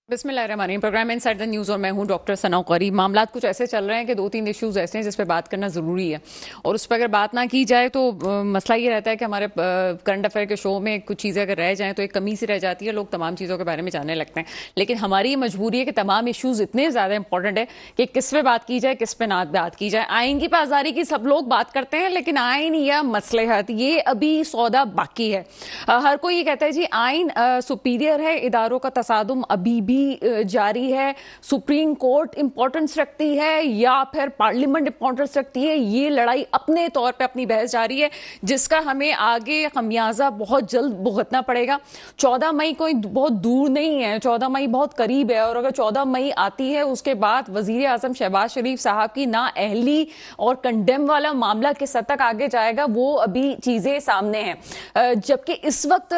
बिस्मिल्लाहिर्रहमानिर्रहीम। Programme inside the news और मैं हूं डॉक्टर सना कौरी। मामलात कुछ ऐसे चल रहे हैं कि दो तीन इश्यूज ऐसे हैं जिस पे बात करना ज़रूरी है, और उस पर अगर बात ना की जाए तो मसला ये रहता है कि हमारे करंट अफेयर के शो में कुछ चीज़ें अगर रह जाएं तो एक कमी सी रह जाती है, लोग तमाम चीज़ों के बारे में जानने लगते हैं। लेकिन हमारी ये मजबूरी है कि तमाम इशूज़ इतने ज़्यादा इंपॉर्टेंट है कि किस पे बात की जाए, किस पे ना बात की जाए। आइन की पासदारी की सब लोग बात करते हैं, लेकिन आइन या मसलहत ये अभी सौदा बाकी है। हर कोई ये कहता है जी आइन सुपीरियर है, इदारों का तसादुम अभी भी जारी है, सुप्रीम कोर्ट इंपॉर्टेंस रखती है या फिर पार्लियामेंट इंपॉर्टेंस रखती है। ये लड़ाई अपने तौर पे अपनी बहस जारी है, जिसका हमें आगे खमियाजा बहुत जल्द भुगतना पड़ेगा। 14 मई कोई बहुत दूर नहीं है, 14 मई बहुत करीब है, और अगर 14 मई आती है उसके बाद वजीर आजम शहबाज शरीफ साहब की ना अहली और कंडेम वाला मामला किस हद तक आगे जाएगा वो अभी चीजें सामने हैं। जबकि इस वक्त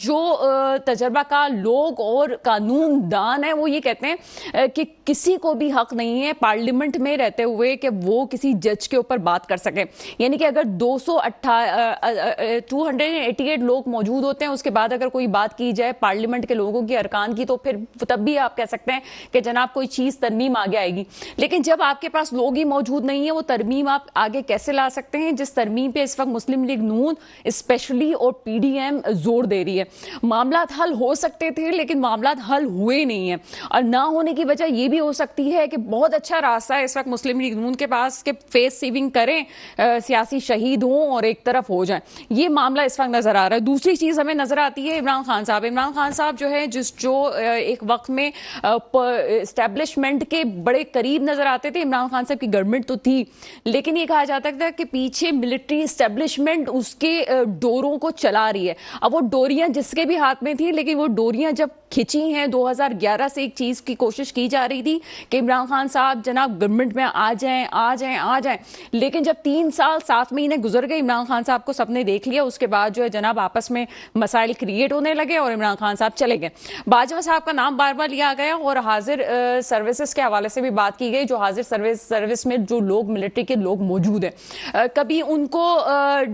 जो तजर्बाकार लोग और कानूनदान है वो ये कहते हैं कि किसी को भी हक नहीं है पार्लियामेंट में रहते हुए कि वो किसी जज के ऊपर बात कर सके। यानी कि अगर 288 लोग मौजूद होते हैं, उसके बाद अगर कोई बात की जाए पार्लियामेंट के लोगों की, अरकान की, तो फिर तब भी आप कह सकते हैं कि जनाब कोई चीज तरमीम आगे आएगी। लेकिन जब आपके पास लोग ही मौजूद नहीं है, वो तरमीम आप आगे कैसे ला सकते हैं जिस तरमीम पे इस वक्त मुस्लिम लीग नून स्पेशली और पीडीएम जोर दे रही है। मामलात हल हो सकते थे लेकिन मामलात हल हुए नहीं है, और ना होने की वजह यह भी हो सकती है कि बहुत अच्छा रास्ता है इस वक्त मुस्लिम लीग नून के पास कि फेस सेविंग करें, सियासी शहीद हों और एक तरफ हो जाएं। ये मामला इस वक्त नजर आ रहा है। दूसरी चीज हमें नजर आती है इमरान खान साहब। इमरान खान साहब जो है जो एक वक्त में एस्टेब्लिशमेंट के बड़े करीब नजर आते थे। इमरान खान साहब की गवर्नमेंट तो थी, लेकिन ये कहा जाता था कि पीछे मिलिट्री एस्टेब्लिशमेंट उसके डोरों को चला रही है। अब वो डोरियां जिसके भी हाथ में थी, लेकिन वो डोरियां जब खिंची हैं 2011 से, एक चीज की कोशिश की जा रही थी कि इमरान खान साहब जनाब गवर्नमेंट में आ जाएं आ जाएं आ जाएं। लेकिन जब 3 साल 7 महीने गुजर गए, इमरान खान साहब को सबने देख लिया, उसके बाद जो है जनाब आपस में मसाइल क्रिएट होने लगे और इमरान खान साहब चले गए। बाजवा साहब का नाम बार बार लिया गया और हाजिर सर्विसेज के हवाले से भी बात की गई। जो हाजिर सर्विस में जो लोग मिलिट्री के लोग मौजूद हैं, कभी उनको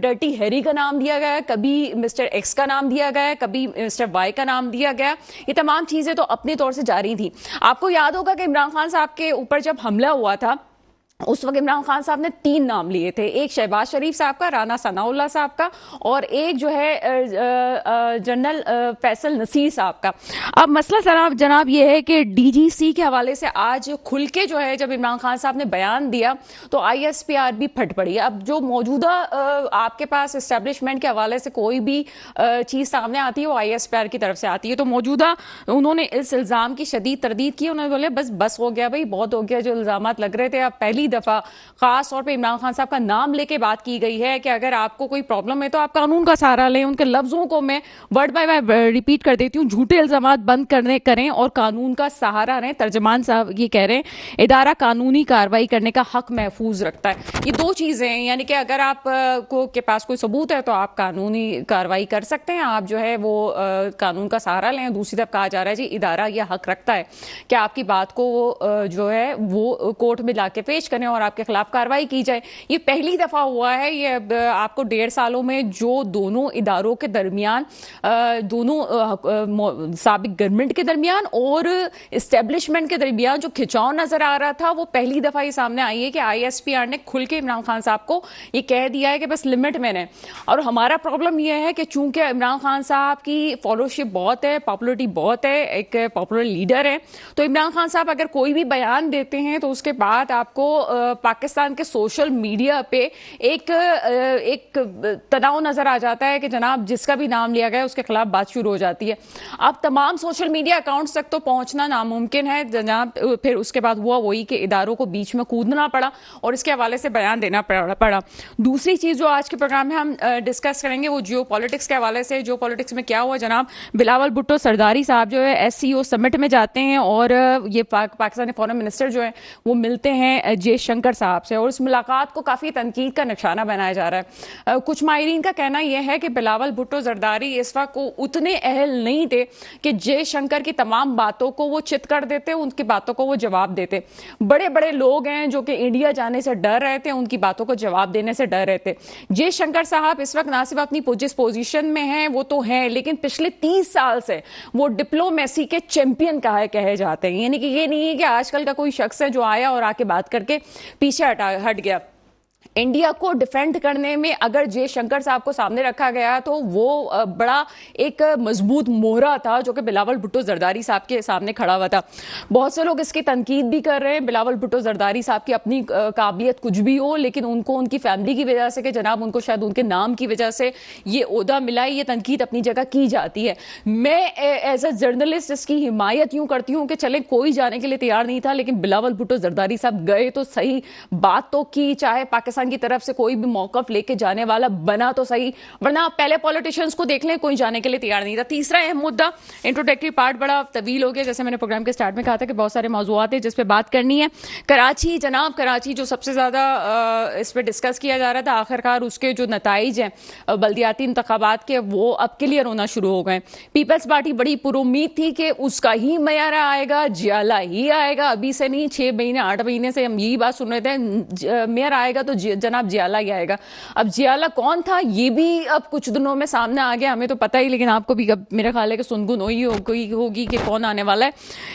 डर्टी हैरी का नाम दिया गया, कभी मिस्टर एक्स का नाम दिया गया, कभी मिस्टर वाई का नाम दिया गया। ये तमाम चीजें तो अपने तौर से जारी थी। आपको याद होगा कि इमरान खान साहब के ऊपर जब हमला हुआ था उस वक्त इमरान खान साहब ने 3 नाम लिए थे, एक शहबाज शरीफ साहब का, राना सनाउल्लाह साहब का, और एक जो है जनरल फैसल नसीर साहब का। अब मसला जनाब ये है कि डीजीसी के हवाले से आज खुल के जो है जब इमरान खान साहब ने बयान दिया तो आईएसपीआर भी फट पड़ी। अब जो मौजूदा आपके पास एस्टेब्लिशमेंट के हवाले से कोई भी चीज सामने आती है वो आईएसपीआर की तरफ से आती है। तो मौजूदा उन्होंने इस इल्जाम की शदीद तरदीद की। उन्होंने बोले बस हो गया भाई, बहुत हो गया जो इल्जामात लग रहे थे। अब पहली दफा खास तौर पे इमरान खान साहब का नाम लेके बात की गई है कि अगर आपको कोई प्रॉब्लम है तो आप कानून का सहारा लें। उनके लफ्जों को मैं वर्ड बाय वर्ड रिपीट कर देती हूँ, झूठे इल्जामात बंद करें और कानून का सहारा लें। तर्जमान साहब ये कह रहे हैं इदारा कानूनी कार्रवाई करने का हक महफूज रखता है। ये दो चीजें हैं, यानी कि अगर आप के पास कोई सबूत है तो आप कानूनी कार्रवाई कर सकते हैं, आप जो है वो कानून का सहारा लें। दूसरी तरफ कहा जा रहा है जी इदारा यह हक रखता है कि आपकी बात को जो है वो कोर्ट में लाके पेश करें और आपके खिलाफ कार्रवाई की जाए। ये पहली दफा हुआ है। ये आपको 1.5 सालों में जो दोनों इदारों के दरमियान, दोनों साबिक गवर्नमेंट के दरमियान और एस्टेब्लिशमेंट के दरमियान जो खिंचाव नजर आ रहा था, वो पहली दफा ये सामने आई है कि आईएसपीआर ने खुल के इमरान खान साहब को ये कह दिया है कि बस लिमिट में रहें। और हमारा प्रॉब्लम यह है कि चूंकि इमरान खान साहब की फॉलोशिप बहुत है, पॉपुलरिटी बहुत है, एक पॉपुलर लीडर है, तो इमरान खान साहब अगर कोई भी बयान देते हैं तो उसके बाद आपको पाकिस्तान के सोशल मीडिया पे एक तनाव नजर आ जाता है कि जनाब जिसका भी नाम लिया गया उसके खिलाफ बात शुरू हो जाती है। अब तमाम सोशल मीडिया अकाउंट्स तक तो पहुंचना नामुमकिन है जनाब। फिर उसके बाद हुआ वही कि इदारों को बीच में कूदना पड़ा और इसके हवाले से बयान देना पड़ा। दूसरी चीज जो आज के प्रोग्राम में हम डिस्कस करेंगे वो जियो पॉलिटिक्स के हवाले से। जियो पॉलिटिक्स में क्या हुआ, जनाब बिलावल भुट्टो सरदारी साहब जो है एससीओ समिट में जाते हैं और ये पाकिस्तानी फॉरेन मिनिस्टर जो है वो मिलते हैं जयशंकर साहब से, और उस मुलाकात को काफ़ी तनकीद का निशाना बनाया जा रहा है। कुछ माहिरीन का कहना यह है कि बिलावल भुट्टो जरदारी इस वक्त उतने अहल नहीं थे कि जयशंकर की तमाम बातों को वो चित कर देते, उनकी बातों को वो जवाब देते। बड़े बड़े लोग हैं जो कि इंडिया जाने से डर रहे थे, उनकी बातों को जवाब देने से डर रहे थे। जयशंकर साहब इस वक्त ना सिर्फ अपनी जिस पोजीशन में हैं वो तो हैं, लेकिन पिछले 30 साल से वो डिप्लोमेसी के चैंपियन कहे जाते हैं। यानी कि ये नहीं है कि आजकल का कोई शख्स है जो आया और आके बात करके पीछे हट गया। इंडिया को डिफेंड करने में अगर जयशंकर साहब को सामने रखा गया तो वो बड़ा एक मजबूत मोहरा था जो कि बिलावल भुट्टो जरदारी साहब के सामने खड़ा हुआ था। बहुत से लोग इसकी तनकीद भी कर रहे हैं। बिलावल भुट्टो जरदारी साहब की अपनी काबिलियत कुछ भी हो, लेकिन उनको उनकी फैमिली की वजह से कि जनाब उनको शायद उनके नाम की वजह से ये ओहदा मिला है, ये तनकीद अपनी जगह की जाती है। मैं एज ए जर्नलिस्ट इसकी हिमायत यूं करती हूँ कि चले कोई जाने के लिए तैयार नहीं था, लेकिन बिलावल भुट्टो जरदारी साहब गए तो सही, बात तो की, चाहे पाकिस्तान की तरफ से कोई भी मौकफ लेके जाने वाला बना तो सही, वरना पहले पॉलिटिशियंस को देख लें, कोई जाने के लिए तैयार नहीं था। तीसरा अहम मुद्दा, इंट्रोडक्टरी पार्ट बड़ा तवील हो गया, जैसे मैंने प्रोग्राम के स्टार्ट में कहा था कि बहुत सारे मौजूआत हैं जिस पे बात करनी है। कराची, जनाब कराची जो सबसे ज्यादा इस पे डिस्कस किया जा रहा था, आखिरकार उसके जो नताइज हैं बल्दियाती इंतखाबात के, वो अब क्लियर होना शुरू हो गए। पीपल्स पार्टी बड़ी पुरुम्मीद थी कि उसका ही मयारा आएगा, जियाला ही आएगा, अभी से नहीं 6 महीने 8 महीने से हम यही बात सुन रहे थे, मेयर आएगा तो जनाब जियाला ही आएगा। अब जियाला कौन था ये भी अब कुछ दिनों में सामने आ गया, हमें तो पता ही, लेकिन आपको भी अब मेरा ख्याल है कि सुनगुन होगी कि कौन आने वाला है।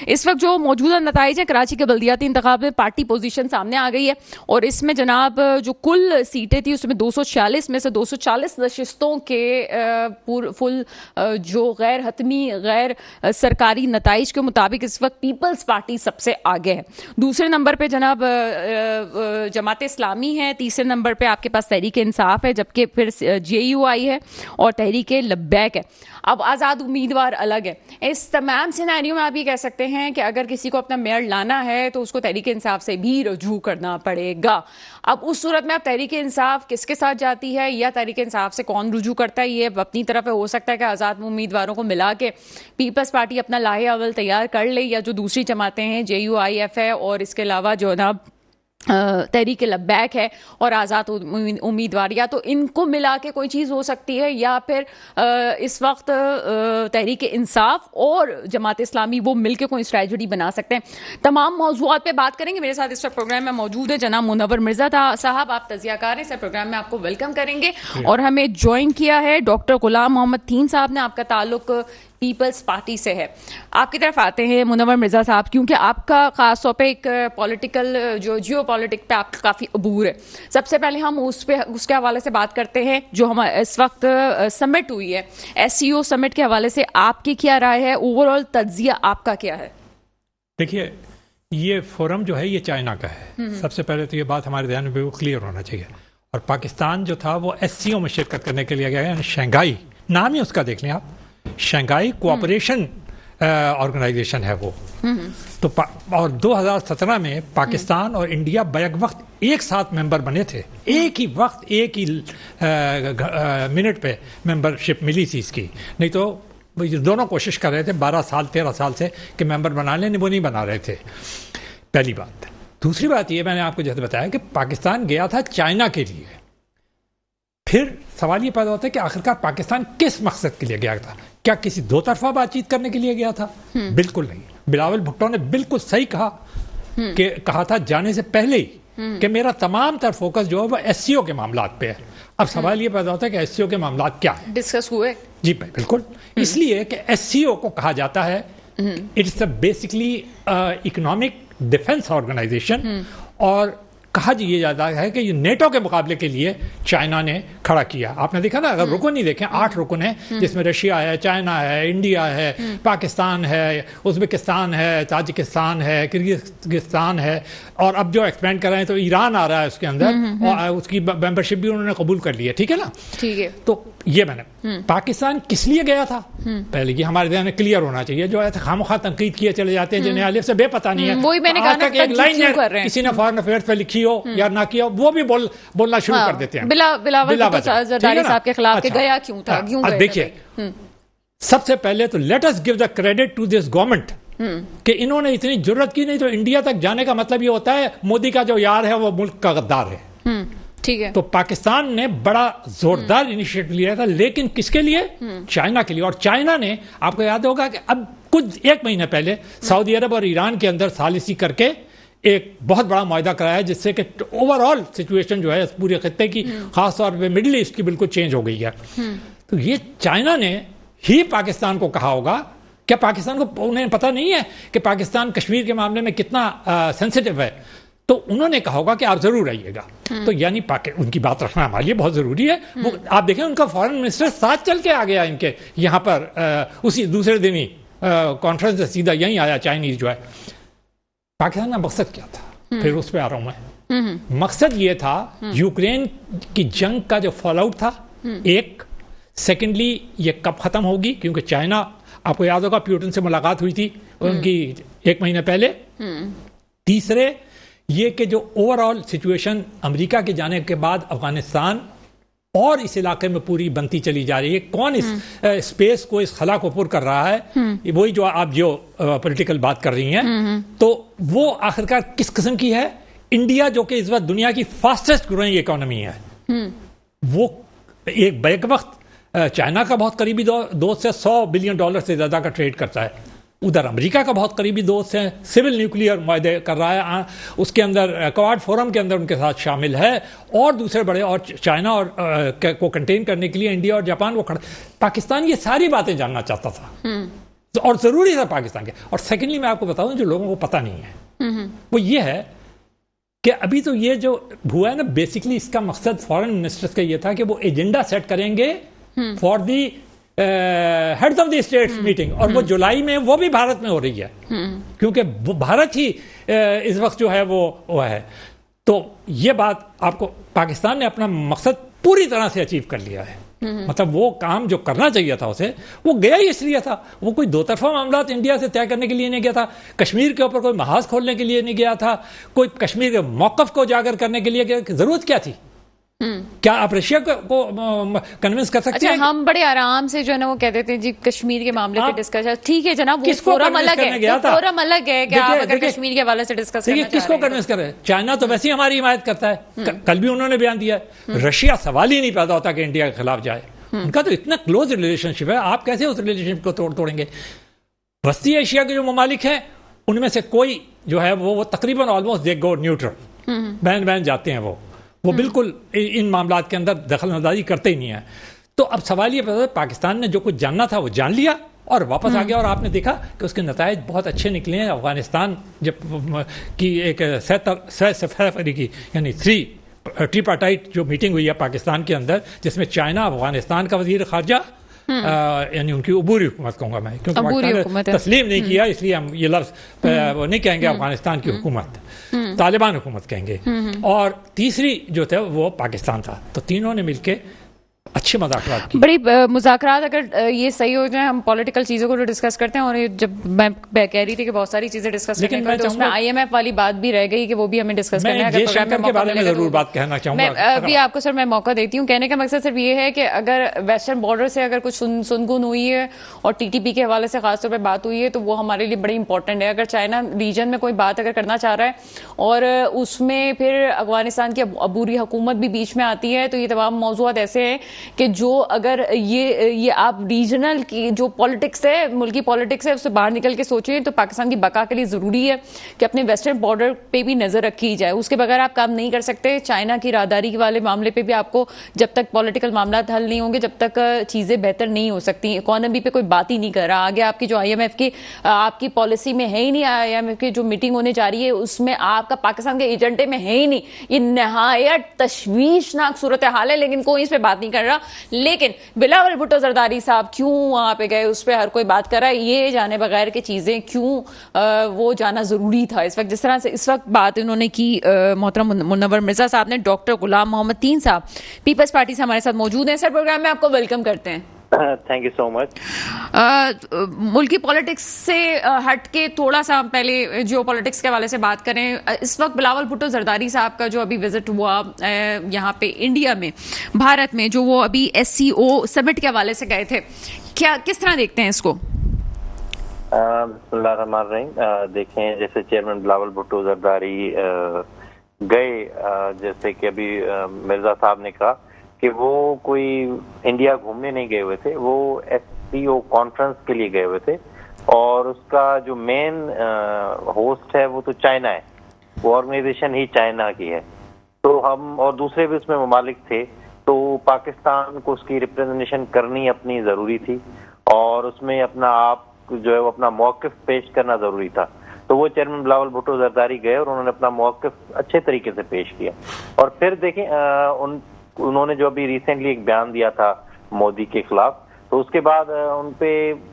इस वक्त जो मौजूदा नताइज है, कराची के बल्दियाती इंतखाब में पार्टी पोजीशन सामने आ गई है, और इसमें जनाब जो कुल सीटें थी उसमें 246 में से 240 नशिस्तों के फुल जो गैर हतमी गैर सरकारी नताइज के मुताबिक इस वक्त पीपल्स पार्टी सबसे आगे है। दूसरे नंबर पे जनाब जमात इस्लामी है, तीसरे नंबर पे आपके पास तहरीक इंसाफ है, जबकि फिर JUI है और तहरीक लब्बैक है। अब आज़ाद उम्मीदवार अलग है। इस तमाम सिनेरियो में आप ये कह सकते हैं कि अगर किसी को अपना मेयर लाना है तो उसको तहरीक इंसाफ से भी रजू करना पड़ेगा। अब उस सूरत में आप तहरीक इंसाफ किसके साथ जाती है या तहरीक इंसाफ से कौन रुजू करता है, ये अपनी तरफ हो सकता है कि आज़ाद उम्मीदवारों को मिला के पीपल्स पार्टी अपना लाहे अवल तैयार कर ले, या जो दूसरी जमातें हैं JUIF है और इसके अलावा जो ना तहरीक लब्बैक है और आज़ाद उम्मीदवार, या तो इनको मिला के कोई चीज़ हो सकती है, या फिर इस वक्त तहरीक इंसाफ और जमात इस्लामी वो मिलके कोई स्ट्रेटजी बना सकते हैं। तमाम मौजूआत पे बात करेंगे। मेरे साथ इस वक्त प्रोग्राम में मौजूद है जनाब मुनव्वर मिर्जा साहब, आप तजियाकार हैं, इस प्रोग्राम में आपको वेलकम करेंगे। और हमें ज्वाइन किया है डॉक्टर गुलाम मोहम्मद तीन साहब ने, आपका ताल्लुक पीपल्स पार्टी से है। आपकी तरफ आते हैं मुनव्वर मिर्जा साहब, क्योंकि आपका खास तौर पे एक पॉलिटिकल जो जियोपॉलिटिक पे आपका काफ़ी अबूर है। सबसे पहले हम उसके हवाले से बात करते हैं जो हम इस वक्त समिट हुई है, SCO समिट के हवाले से आपकी क्या राय है, ओवरऑल तज्जिया आपका क्या है? देखिए, ये फोरम जो है ये चाइना का है। सबसे पहले तो ये बात हमारे ध्यान में क्लियर होना चाहिए। और पाकिस्तान जो था वो SCO में शिरकत करने के लिए गया है, शंघाई नाम ही उसका देख लें आप, शंघाई कोऑपरेशन ऑर्गेनाइजेशन है वो। तो और 2017 में पाकिस्तान और इंडिया बैक वक्त एक साथ मेंबर बने थे, एक ही वक्त एक ही मिनट पे मेंबरशिप मिली थी इसकी। नहीं तो दोनों कोशिश कर रहे थे 12 साल 13 साल से कि मेंबर बना लें, वो नहीं बना रहे थे। पहली बात। दूसरी बात ये, मैंने आपको जैसे बताया कि पाकिस्तान गया था चाइना के लिए। फिर सवाल ये पैदा होता है कि आखिरकार पाकिस्तान किस मकसद के लिए गया था? क्या किसी दो तरफा बातचीत करने के लिए गया था? बिल्कुल नहीं। बिलावल भुट्टो ने बिल्कुल सही कहा था जाने से पहले ही कि मेरा तमाम तर फोकस जो है वो SCO के मामलात पे है। अब सवाल ये पैदा होता है कि SCO के मामलात क्या है? डिस्कस हुए? जी भाई बिल्कुल। इसलिए कि SCO को कहा जाता है it's basically economic defence organisation, और कहा ये जाता है कि ये नेटो के मुकाबले के लिए चाइना ने खड़ा किया। आपने देखा ना, अगर रुकन नहीं देखें 8 रुकन है जिसमें रशिया है, चाइना है, इंडिया है, पाकिस्तान है, उज्बेकिस्तान है, ताजिकिस्तान है, किर्गिस्तान है, और अब जो एक्सपेंड कर रहे हैं तो ईरान आ रहा है उसके अंदर, और उसकी मेंबरशिप भी उन्होंने कबूल कर ली है। ठीक है ना? ठीक है। तो ये मैंने पाकिस्तान किस लिए गया था पहले ये हमारे ध्यान में क्लियर होना चाहिए। जो ऐसे खामोखा तंकीद किए चले जाते हैं जिन्हें अलिफ से बेपता नहीं है, वही मैंने कहा ना, एक लाइन किसी ने फॉरेन अफेयर्स पे लिखी हो या ना किया, वो भी बोलना शुरू कर देते हैं। बिलावल जरदारी साहब के खिलाफ गया क्यों था? देखिए, सबसे पहले तो let us give the credit to this government कि इन्होंने इतनी जरूरत की नहीं, तो इंडिया तक जाने का मतलब ये होता है मोदी का जो यार है वो मुल्क का गद्दार है। ठीक है। तो पाकिस्तान ने बड़ा जोरदार इनिशिएटिव लिया था, लेकिन किसके लिए? चाइना के लिए। और चाइना ने, आपको याद होगा कि अब कुछ 1 महीने पहले सऊदी अरब और ईरान के अंदर सालिसी करके एक बहुत बड़ा मुआहदा कराया, जिससे कि ओवरऑल सिचुएशन जो है इस पूरे खत्ते की, खासतौर पे मिडिल ईस्ट की, बिल्कुल चेंज हो गई है। तो ये चाइना ने ही पाकिस्तान को कहा होगा, क्या पाकिस्तान को उन्हें पता नहीं है कि पाकिस्तान कश्मीर के मामले में कितना सेंसिटिव है? तो उन्होंने कहा होगा कि आप जरूर आइएगा। तो यानी उनकी बात रखना हमारे लिए बहुत जरूरी है। वो आप देखें, उनका फॉरेन मिनिस्टर साथ चल के आ गया इनके यहाँ पर, उसी दूसरे दिन ही कॉन्फ्रेंस से सीधा यहीं आया, चाइनीज जो है। पाकिस्तान का मकसद क्या था? फिर उस पर आ रहा हूं मैं। मकसद ये था यूक्रेन की जंग का जो फॉल आउट था, एक। सेकेंडली, ये कब खत्म होगी? क्योंकि चाइना, आपको याद होगा, प्यूटन से मुलाकात हुई थी उनकी 1 महीने पहले। तीसरे, ये कि जो ओवरऑल सिचुएशन अमेरिका के जाने के बाद अफगानिस्तान और इस इलाके में पूरी बनती चली जा रही है, कौन इस स्पेस को, इस खला को पुर कर रहा है, वही जो आप जो पॉलिटिकल बात कर रही हैं, तो वो आखिरकार किस किस्म की है? इंडिया, जो कि इस वक्त दुनिया की फास्टेस्ट ग्रोइंग इकोनॉमी है, वो एक बैक वक्त चाइना का बहुत करीबी दोस्त है, $100 बिलियन से ज्यादा का ट्रेड करता है। उधर अमेरिका का बहुत करीबी दोस्त है, सिविल न्यूक्लियर मुआहदे कर रहा है, उसके अंदर क्वाड फोरम के अंदर उनके साथ शामिल है, और दूसरे बड़े, और चाइना और को कंटेन करने के लिए इंडिया और जापान वो खड़ा। पाकिस्तान ये सारी बातें जानना चाहता था, और जरूरी था पाकिस्तान के। और सेकेंडली, मैं आपको बताऊं जो लोगों को पता नहीं है, वो ये है कि अभी तो ये जो हुआ है ना, बेसिकली इसका मकसद फॉरेन मिनिस्टर्स का ये था कि वो एजेंडा सेट करेंगे for the heads of the states meeting, और वो जुलाई में, वो भी भारत में हो रही है, क्योंकि वो भारत ही इस वक्त जो है वो है। तो ये बात आपको, पाकिस्तान ने अपना मकसद पूरी तरह से अचीव कर लिया है। मतलब वो काम जो करना चाहिए था उसे, वो गया ही इसलिए था। वो कोई दो तरफा मामला इंडिया से तय करने के लिए नहीं गया था, कश्मीर के ऊपर कोई महाज खोलने के लिए नहीं गया था, कोई कश्मीर के मौकफ को उजागर करने के लिए गया। जरूरत क्या थी? क्या आप रशिया को कन्विंस कर सकते हैं? हम बड़े आराम से जो है ना वो कहते थे जी कश्मीर के मामले पे डिस्कशन, ठीक है जनाब, वो फोरम अलग है, फोरम अलग है कि आप अगर कश्मीर के हवाले से डिस्कस करना चाह रहे हैं। किसको कन्विंस कर रहे हैं? चाइना तो वैसे ही हमारी हिमायत करता है, कल भी उन्होंने बयान दिया है। रशिया सवाल ही नहीं पैदा होता कि इंडिया के खिलाफ जाए, उनका तो इतना क्लोज रिलेशनशिप है, आप कैसे उस रिलेशनशिप को तोड़ेंगे? वस्ती एशिया के जो ममालिक हैं, उनमें से कोई जो है वो तकरीबन almost they go neutral, ban जाते हैं, वो बिल्कुल इन मामलात के अंदर दखल अंदाजी करते ही नहीं है। तो अब सवाल ये पैदा, पाकिस्तान ने जो कुछ जानना था वो जान लिया और वापस आ गया, और आपने देखा कि उसके नतायज बहुत अच्छे निकले हैं। अफगानिस्तान जब की एक सफरी की, यानी ट्रीपार्टाइट जो मीटिंग हुई है पाकिस्तान के अंदर, जिसमें चाइना, अफगानिस्तान का वजीर खारजा, यानी उनकी अबूरी हुकूमत कहूंगा मैं, क्योंकि पाकिस्तान ने तस्लीम नहीं किया, इसलिए हम ये लफ्ज वो नहीं कहेंगे अफगानिस्तान की हुकूमत, तालिबान हुकूमत कहेंगे। और तीसरी जो थे वो पाकिस्तान था। तो तीनों ने मिलके अच्छे मुज़ाकरात की। बड़ी मुज़ाकरात अगर ये सही हो जाए, हम पॉलिटिकल चीज़ों को तो डिस्कस करते हैं, और ये जब मैं कह रही थी कि बहुत सारी चीज़ें डिस्कस करने को, तो उसमें IMF वाली बात भी रह गई कि वो भी हमें डिस्कस करना है। के बारे में जरूर बात कहना चाहूंगा। अभी आपको सर मैं मौका देती हूँ। कहने का मकसद सिर्फ ये है कि अगर वेस्टर्न बॉर्डर से अगर कुछ सुनगुन हुई है और TTP के हवाले से खासतौर पर बात हुई है, तो वो हमारे लिए बड़ी इंपॉर्टेंट है। अगर चाइना रीजन में कोई बात अगर करना चाह रहा है और उसमें फिर अफगानिस्तान की अबूरी हुकूमत भी बीच में आती है, तो ये तमाम मौजूद ऐसे हैं कि जो अगर ये आप रीजनल की जो पॉलिटिक्स है, मुल्की पॉलिटिक्स है, उससे बाहर निकल के सोचें, तो पाकिस्तान की बका के लिए जरूरी है कि अपने वेस्टर्न बॉर्डर पे भी नजर रखी जाए। उसके बगैर आप काम नहीं कर सकते। चाइना की राहदारी वाले मामले पे भी आपको, जब तक पॉलिटिकल मामला हल नहीं होंगे, जब तक चीजें बेहतर नहीं हो सकती। इकोनॉमी पे कोई बात ही नहीं कर रहा। आगे आपकी जो IMF की आपकी पॉलिसी में है ही नहीं, IMF की जो मीटिंग होने जा रही है उसमें आपका पाकिस्तान के एजेंडे में है ही नहीं। ये नहायत तशवीशनाक सूरत हाल है, लेकिन कोई इस पर बात नहीं कर रहा। लेकिन बिलावल भुट्टो जरदारी साहब क्यों वहां पे गए, उस पर हर कोई बात कर रहा है। ये जाने बगैर की चीजें क्यों वो जाना जरूरी था इस वक्त, जिस तरह से इस वक्त बात इन्होंने की। मोहतरम मुनव्वर मिर्जा साहब ने, डॉक्टर गुलाम मोहम्मद तीन साहब पीपल्स पार्टी से हमारे साथ मौजूद हैं। सर, प्रोग्राम में आपको वेलकम करते हैं। Thank you so much. मुल्की पॉलिटिक्स से हट के थोड़ा सा पहले जियो पॉलिटिक्स के हवाले से बात करें। इस वक्त बिलावल भुट्टो जरदारी साहब का जो अभी विजिट हुआ यहाँ पे इंडिया में, भारत में, जो वो अभी SCO समिट के हवाले से गए थे, क्या किस तरह देखते हैं इसको? बिस्मिल्लाहिर्रहमानिर्रहीम। देखें, जैसे चेयरमैन बिलावल भुट्टो जरदारी गए, जैसे कि अभी मिर्जा साहब ने कहा कि वो कोई इंडिया घूमने नहीं गए हुए थे, वो एससीओ कॉन्फ्रेंस के लिए गए हुए थे और उसका जो मेन होस्ट है वो तो चाइना है, वो ऑर्गेनाइजेशन ही चाइना की है। तो हम और दूसरे भी उसमें ममालिक थे, तो पाकिस्तान को उसकी रिप्रेजेंटेशन करनी अपनी ज़रूरी थी और उसमें अपना आप जो है वो अपना मौक़िफ़ पेश करना ज़रूरी था। तो वो चेयरमैन बिलावल भुट्टो जरदारी गए और उन्होंने अपना मौक़िफ़ अच्छे तरीके से पेश किया। और फिर देखें, उन्होंने जो अभी रिसेंटली एक बयान दिया था मोदी के खिलाफ, तो उसके बाद उन पे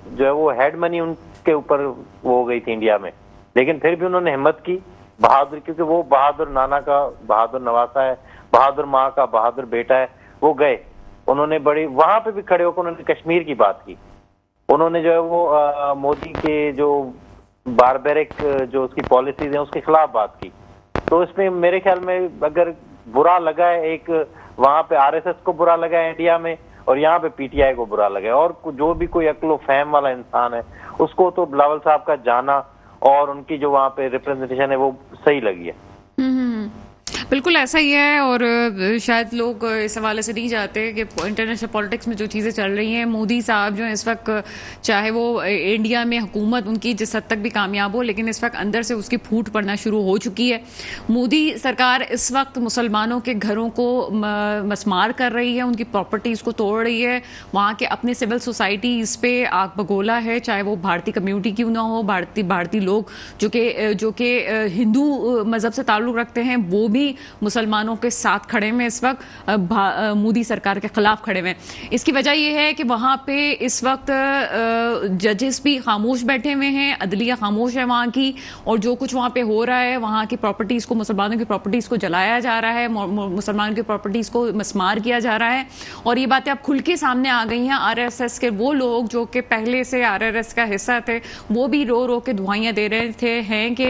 जो है वो हेड मनी उनके ऊपर वो हो गई थी इंडिया में, लेकिन फिर भी उन्होंने हिम्मत की, बहादुर, क्योंकि वो बहादुर नाना का बहादुर नवासा है, बहादुर माँ का बहादुर बेटा है। वो गए, उन्होंने बड़ी वहां पे भी खड़े होकर उन्होंने कश्मीर की बात की। उन्होंने जो है वो मोदी के जो बारबेरिक जो उसकी पॉलिसीज हैं उसके खिलाफ बात की। तो इसमें मेरे ख्याल में अगर बुरा लगा है, एक वहां पे आरएसएस को बुरा लगा है इंडिया में और यहाँ पे पीटीआई को बुरा लगा है, और जो भी कोई अक्लो फहम वाला इंसान है उसको तो बिलावल साहब का जाना और उनकी जो वहाँ पे रिप्रेजेंटेशन है वो सही लगी है। बिल्कुल ऐसा ही है। और शायद लोग इस हवाले से नहीं चाहते कि इंटरनेशनल पॉलिटिक्स में जो चीज़ें चल रही हैं, मोदी साहब जो है इस वक्त, चाहे वो इंडिया में हुकूमत उनकी जिस हद तक भी कामयाब हो, लेकिन इस वक्त अंदर से उसकी फूट पड़ना शुरू हो चुकी है। मोदी सरकार इस वक्त मुसलमानों के घरों को मसमार कर रही है, उनकी प्रॉपर्टीज़ को तोड़ रही है, वहाँ के अपने सिविल सोसाइटी इस पे आग बगोला है, चाहे वो भारतीय कम्युनिटी क्यों ना हो, भारतीय लोग जो कि हिंदू मज़हब से ताल्लुक़ रखते हैं वो भी मुसलमानों के साथ खड़े में इस वक्त मोदी सरकार के खिलाफ खड़े में। इसकी वजह यह है कि वहां पे इस वक्त जजेस भी खामोश बैठे हुए हैं, अदलिया खामोश है वहां की, और जो कुछ वहां पे हो रहा है, वहां की प्रॉपर्टीज को, मुसलमानों की प्रॉपर्टीज को जलाया जा रहा है, मुसलमानों की प्रॉपर्टीज को मसमार किया जा रहा है। और ये बातें अब खुल के सामने आ गई हैं। आरएसएस के वो लोग जो कि पहले से आरएसएस का हिस्सा थे, वो भी रो रो के दुआइयां दे रहे थे हैं कि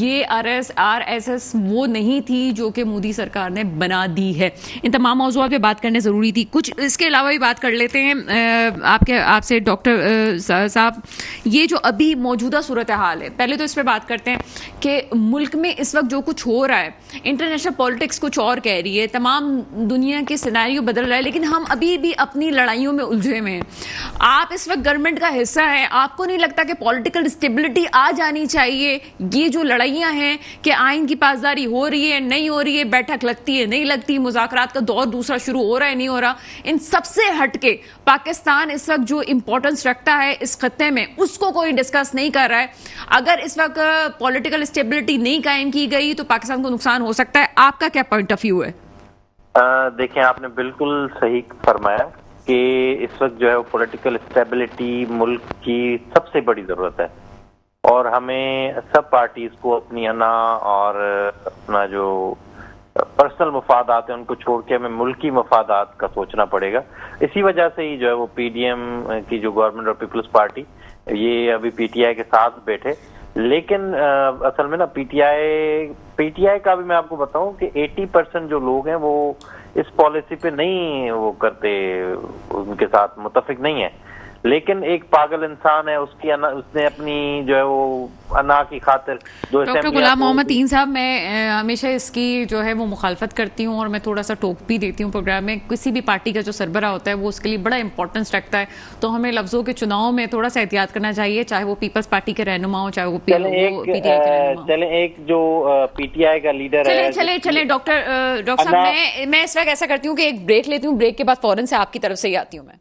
ये आरएसएस वो नहीं थी जो कि मोदी सरकार ने बना दी है। इन तमाम मौज़ूआत पे बात करने ज़रूरी थी। कुछ इसके अलावा भी बात कर लेते हैं आपसे डॉक्टर साहब, ये जो अभी मौजूदा सूरत हाल है, पहले तो इस पर बात करते हैं कि मुल्क में इस वक्त जो कुछ हो रहा है, इंटरनेशनल पॉलिटिक्स कुछ और कह रही है, तमाम दुनिया के सिनेरियो बदल रहा है, लेकिन हम अभी भी अपनी लड़ाइयों में उलझे हुए हैं। आप इस वक्त गवर्नमेंट का हिस्सा हैं, आपको नहीं लगता कि पॉलिटिकल स्टेबिलिटी आ जानी चाहिए? ये जो लड़ाइयाँ हैं कि आइन की पासदारी हो रही है नहीं हो रही है, बैठक लगती है नहीं लगती, मुज़ाकरात का दौर दूसरा शुरू हो रहा है नहीं हो रहा, इन सबसे हटके पाकिस्तान इस वक्त जो इंपॉर्टेंस रखता है इस खत्ते में, उसको कोई डिस्कस नहीं कर रहा है। अगर इस वक्त पॉलिटिकल स्टेबिलिटी नहीं कायम की गई तो पाकिस्तान को नुकसान हो सकता है। आपका क्या पॉइंट ऑफ व्यू है? देखें, आपने बिल्कुल सही फरमाया कि इस वक्त जो है पॉलिटिकल स्टेबिलिटी मुल्क की सबसे बड़ी जरूरत है और हमें सब पार्टीज को अपनी अना और अपना जो पर्सनल मफादात है उनको छोड़ के हमें मुल्की मफादात का सोचना पड़ेगा। इसी वजह से ही जो है वो पीडीएम की जो गवर्नमेंट और पीपल्स पार्टी, ये अभी पीटीआई के साथ बैठे, लेकिन असल में ना पीटीआई का भी मैं आपको बताऊं कि 80% जो लोग हैं वो इस पॉलिसी पे नहीं वो करते, उनके साथ मुत्तफिक नहीं है। लेकिन एक पागल इंसान है, उसने अपनी जो है वो अना की खातिर डॉक्टर गुलाम मोहम्मद तीन साहब, मैं हमेशा इसकी जो है वो मुखालफत करती हूँ और मैं थोड़ा सा टोक भी देती हूँ प्रोग्राम में। किसी भी पार्टी का जो सरबरा होता है वो उसके लिए बड़ा इंपॉर्टेंस रखता है, तो हमें लफ्जों के चुनाव में थोड़ा सा एहतियात करना चाहिए, चाहे वो पीपल्स पार्टी के रहनुमा हो, चाहे वो पीटीआई के रहनुमा। चले एक जो पीटीआई का लीडर है, चले डॉक्टर साहब, मैं इस वक्त ऐसा करती हूँ कि एक ब्रेक लेती हूँ, ब्रेक के बाद फौरन से आपकी तरफ से ही आती हूँ मैं।